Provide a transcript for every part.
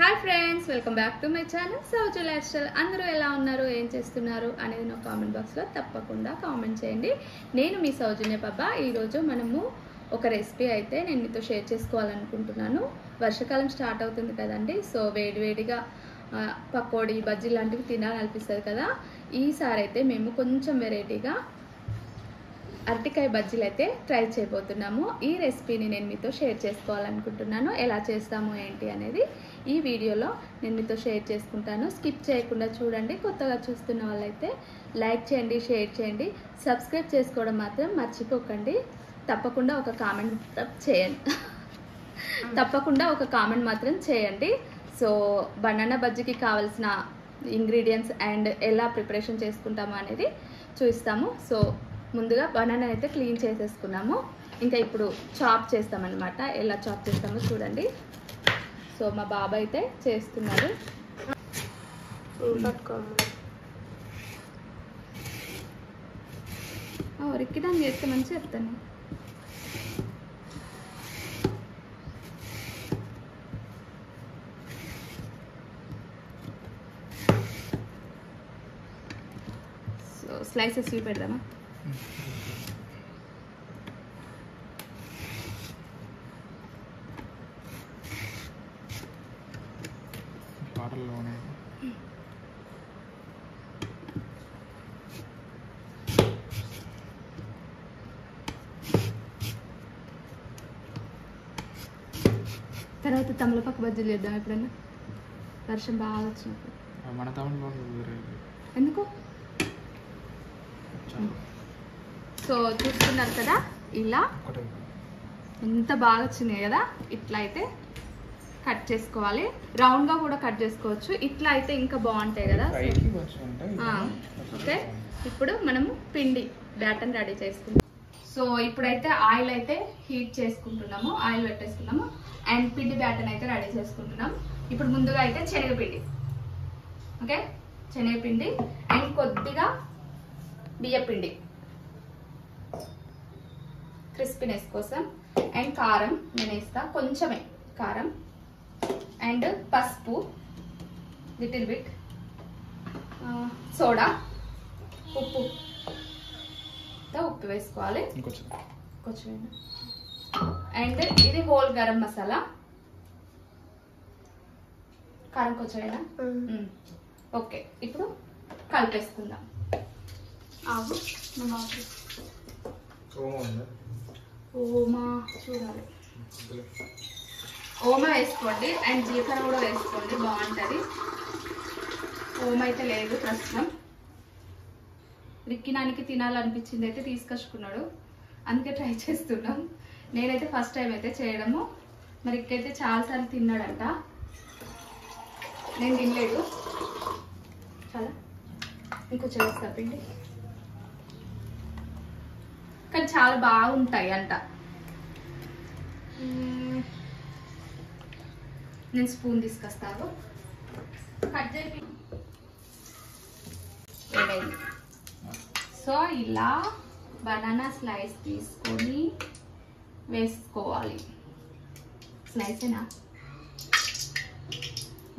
Hi friends, welcome back to my channel Souji lifestyle. అందరూ ఎలా ఉన్నారు, ఏం చేస్తున్నారు అనేది నా కామెంట్ బాక్స్లో తప్పకుండా కామెంట్ చేయండి. నేను మీ సౌజన్య పాప. ఈరోజు మనము ఒక రెసిపీ అయితే నేను మీతో షేర్ చేసుకోవాలనుకుంటున్నాను. వర్షాకాలం స్టార్ట్ అవుతుంది కదండి, సో వేడివేడిగా పకోడీ బజ్జీ లాంటివి తినాలనిపిస్తుంది కదా. ఈసారి అయితే మేము కొంచెం వెరైటీగా అరటికాయ బజ్జీలు అయితే ట్రై చేయబోతున్నాము. ఈ రెసిపీని నేను మీతో షేర్ చేసుకోవాలనుకుంటున్నాను. ఎలా చేస్తాము ఏంటి అనేది ఈ వీడియోలో నేను మీతో షేర్ చేసుకుంటాను. స్కిప్ చేయకుండా చూడండి. కొత్తగా చూస్తున్న వాళ్ళైతే లైక్ చేయండి, షేర్ చేయండి, సబ్స్క్రైబ్ చేసుకోవడం మాత్రం మర్చిపోకండి. తప్పకుండా ఒక కామెంట్ మాత్రం చేయండి. సో బనానా బజ్జీకి కావాల్సిన ఇంగ్రీడియంట్స్ అండ్ ఎలా ప్రిపరేషన్ చేసుకుంటాము అనేది చూస్తాము. సో ముందుగా బనానా అయితే క్లీన్ చేసేసుకున్నాము. ఇంకా ఇప్పుడు చాప్ చేస్తామన్నమాట. ఎలా చాప్ చేస్తామో చూడండి. సో మా బాబాయ్ అయితే చేస్తున్నారు. రిక్కిదాన్ని చేస్తే మంచి చెప్తాను. సో స్లైసెస్ చూపెడదామా? తర్వాత తమలపాకు బజ్జీలు చేద్దాం ఎప్పుడైనా, వర్షం బాగా వచ్చినప్పుడు. మన తమిళ ఎందుకు? సో చూస్తున్నారు కదా, ఇలా ఎంత బాగా వచ్చినాయి కదా. ఇట్లా అయితే కట్ చేసుకోవాలి. రౌండ్గా కూడా కట్ చేసుకోవచ్చు. ఇట్లా అయితే ఇంకా బాగుంటాయి కదా. ఓకే, ఇప్పుడు మనము పిండి బ్యాటర్ రెడీ చేసుకుంటాం. సో ఇప్పుడైతే ఆయిల్ అయితే హీట్ చేసుకుంటున్నాము. ఆయిల్ పెట్టేసుకున్నాము అండ్ పిండి బ్యాటర్ అయితే రెడీ చేసుకుంటున్నాం. ఇప్పుడు ముందుగా అయితే శనగపిండి, ఓకే, శనగపిండి అండ్ కొద్దిగా బియ్యపిండి క్రిస్పీనెస్ కోసం, అండ్ కారం నేను వేస్తా, కొంచెమే కారం, అండ్ పసుపు లిటిల్ బిట్, సోడా, ఉప్పు వేసుకోవాలి కొంచెం, అండ్ ఇది హోల్ గరం మసాలా, కారం కొంచెమేనా? ఓకే, ఇప్పుడు కలిపేసుకుందాం. ఓమా చూడాలి, ఓమా వేసుకోండి అండ్ జీలకర్ర కూడా వేసుకోండి, బాగుంటుంది. ఓమా అయితే లేదు ప్రస్తుతం. రిక్కినానికి తినాలనిపించింది అయితే తీసుకొచ్చుకున్నాడు, అందుకే ట్రై చేస్తున్నాం. నేనైతే ఫస్ట్ టైం అయితే చేయడము. మరి ఇక్కడైతే చాలాసార్లు తిన్నాడంట, నేను తినలేదు. చాలా ఇంకొంచెం వేస్తా పిండి, కానీ చాలా బాగుంటాయి అంట. నేను స్పూన్ తీసుకొస్తాను. కట్ చేయి. సో ఇలా బనానా స్లైస్ తీసుకొని వేసుకోవాలి. స్లైసేనా?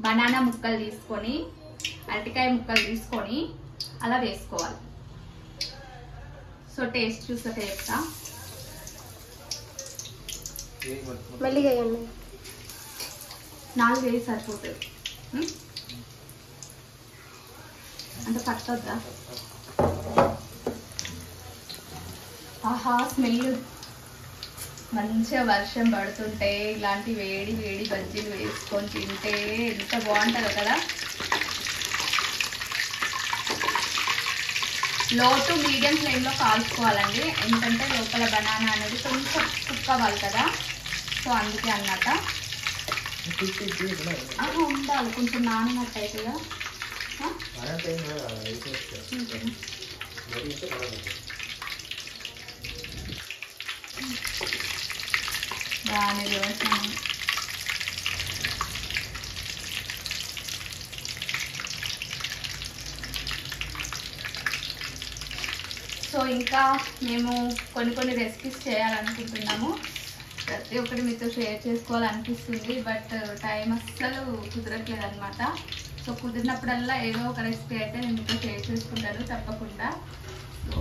బనానా ముక్కలు తీసుకొని, అరటికాయ ముక్కలు తీసుకొని అలా వేసుకోవాలి. సో టేస్ట్ చూసాక చెప్తా. మళ్ళీ 4 వేసి సరిపోతుంది, అంటే పట్టొద్దా? ఆహా, స్మెల్ మంచిగా. వర్షం పడుతుంటే ఇలాంటి వేడి వేడి బజ్జీలు వేసుకొని తింటే ఎంత బాగుంటుందో కదా. లో టు మీడియం ఫ్లేమ్లో కాల్చుకోవాలండి, ఎందుకంటే లోపల బనానా అనేది కొంచెం కుక్ అవ్వాలి కదా. సో అందుకే అన్నమాట ఉండాలి, కొంచెం నానినట్టు అవుతుందా. బాగానే వేసాను. సో ఇంకా మేము కొన్ని రెసిపీస్ చేయాలనుకుంటున్నాము. ప్రతి ఒక్కటి మీతో షేర్ చేసుకోవాలనిపిస్తుంది, బట్ టైం అస్సలు కుదరట్లేదు అనమాట. సో కుదిరినప్పుడల్లా ఏదో ఒక రెసిపీ అయితే నేను మీతో షేర్ చేసుకుంటాను తప్పకుండా. సో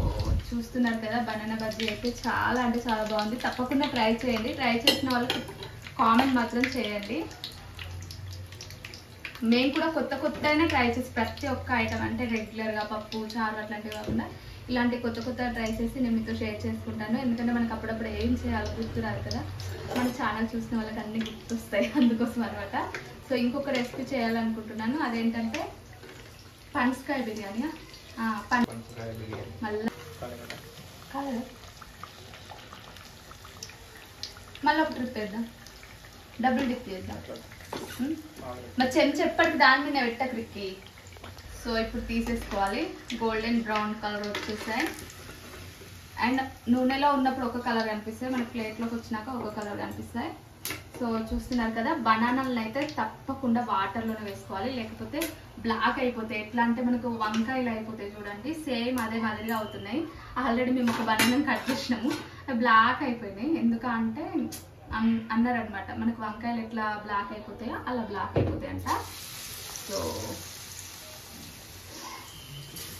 చూస్తున్నారు కదా, బనానా బజ్జీ అయితే చాలా అంటే చాలా బాగుంది. తప్పకుండా ట్రై చేయండి. ట్రై చేసిన వాళ్ళకి కామెంట్ మాత్రం చేయండి. మేము కూడా కొత్త కొత్తగానే ట్రై చేసి ప్రతి ఒక్క ఐటమ్ అంటే రెగ్యులర్గా పప్పు చారు అట్లాంటివి కాకుండా ఇలాంటి కొత్త కొత్త ట్రై చేసి నేను మీతో షేర్ చేసుకుంటాను. ఎందుకంటే మనకు అప్పుడప్పుడు ఏం చేయాలో గుర్తురాదు కదా, మన ఛానల్ చూసిన వాళ్ళకి అన్నీ గుర్తొస్తాయి, అందుకోసం అనమాట. సో ఇంకొక రెసిపీ చేయాలనుకుంటున్నాను, అదేంటంటే పనసకాయ బిర్యానీ. మళ్ళీ మళ్ళీ ఒక ట్రిప్ వేద్దాం, డబుల్ డిప్ చేద్దాం. మరి చెప్పటికి దాని మీద పెట్టక్రికి. సో ఇప్పుడు తీసేసుకోవాలి. గోల్డెన్ బ్రౌన్ కలర్ వచ్చేసాయి. అండ్ నూనెలో ఉన్నప్పుడు ఒక కలర్ కనిపిస్తాయి, మనకి ప్లేట్లోకి వచ్చినాక ఒక కలర్ కనిపిస్తాయి. సో చూస్తున్నారు కదా, బనానాలను అయితే తప్పకుండా వాటర్లోనే వేసుకోవాలి, లేకపోతే బ్లాక్ అయిపోతాయి. ఎట్లా అంటే మనకు వంకాయలు అయిపోతాయి చూడండి, సేమ్ అదే మాదిరిగా అవుతున్నాయి. ఆల్రెడీ మేము ఒక బనానాను కట్ చేసినాము, బ్లాక్ అయిపోయినాయి. ఎందుకంటే అన్నారనమాట, మనకు వంకాయలు ఎట్లా బ్లాక్ అయిపోతాయో అలా బ్లాక్ అయిపోతాయి అంట. సో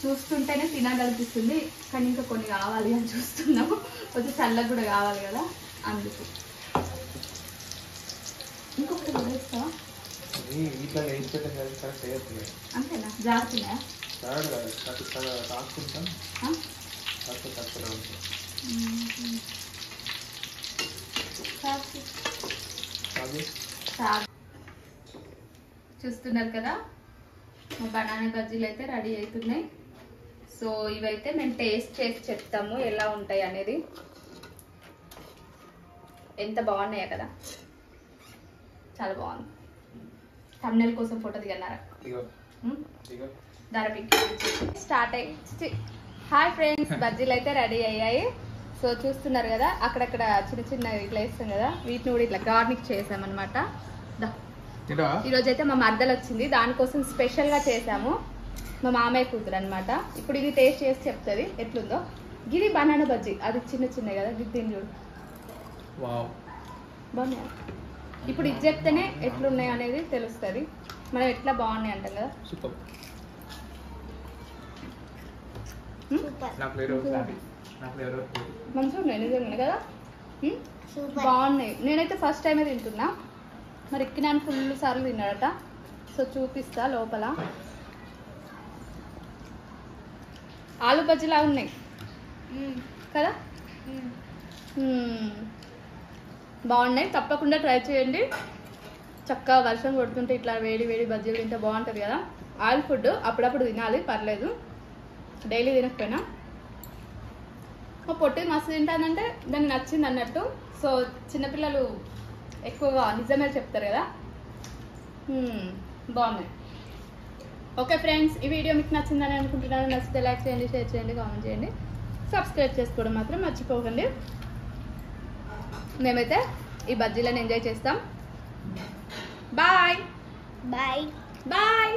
చూస్తుంటేనే తినగలిపిస్తుంది, కానీ ఇంకా కొన్ని కావాలి అని చూస్తున్నాము. కొంచెం చల్లగా కూడా కావాలి కదా, అందుకు. ఇంకొకటి కూడా ఇస్తావా? అంతేనా? జాగ్రత్తగా చూస్తున్నారు కదా, మా బనానా బజ్జీలు అయితే రెడీ అవుతున్నాయి. సో ఇవైతే మేము టేస్ట్ చేసి చెప్తాము ఎలా ఉంటాయి అనేది. ఎంత బాగున్నాయా కదా, చాలా బాగుంది. thumbnail కోసం ఫోటో దిగన్నారా? స్టార్ట్ అయ్యి. హాయ్ ఫ్రెండ్స్, బజ్జీలు అయితే రెడీ అయ్యాయి. సో చూస్తున్నారు కదా, అక్కడక్కడ చిన్న చిన్న ఇట్లా వేస్తాం కదా, వీటిని కూడా ఇట్లా గార్నిక్ చేసామన్నమాట. ఈరోజు అయితే మా మర్దలు వచ్చింది, దానికోసం స్పెషల్గా చేసాము. మా మామయ్య కూతురు అనమాట. ఇప్పుడు ఇది టేస్ట్ చేసి చెప్తుంది ఎట్లుందో. గిది బనానా బజ్జీ, అది చిన్న చిన్న కదా, దీన్ని చూడు బాగున్నాయి. ఇప్పుడు ఇది చెప్తేనే ఎట్లున్నాయి అనేది తెలుస్తుంది, మనం ఎట్లా బాగున్నాయి అంటాం కదా. మంచిగా ఉన్నాయి నిజంగా కదా, బాగున్నాయి. నేనైతే ఫస్ట్ టైమే తింటున్నా, మరి ఎక్కినాను ఫుల్ సార్లు తిన్నాడట. సో చూపిస్తా లోపల. ఆలు బజ్జీలా ఉన్నాయి కదా, బాగున్నాయి. తప్పకుండా ట్రై చేయండి. చక్కగా వర్షం కొడుతుంటే ఇట్లా వేడి వేడి బజ్జీలు తింటే బాగుంటుంది కదా. ఆయిల్ ఫుడ్ అప్పుడప్పుడు తినాలి, పర్లేదు, డైలీ తినకపోయినా. మా పొట్టి మస్తు తింటానంటే దానికి నచ్చింది అన్నట్టు. సో చిన్నపిల్లలు ఎక్కువగా నిజమే చెప్తారు కదా, బాగున్నాయి. ఓకే ఫ్రెండ్స్, ఈ వీడియో మీకు నచ్చిందని అనుకుంటున్నాను. నచ్చితే లైక్ చేయండి, షేర్ చేయండి, కామెంట్ చేయండి, సబ్స్క్రైబ్ చేసుకోవడం మాత్రం మర్చిపోకండి. మేమైతే ఈ బజ్జీలను ఎంజాయ్ చేస్తాం. Bye bye bye.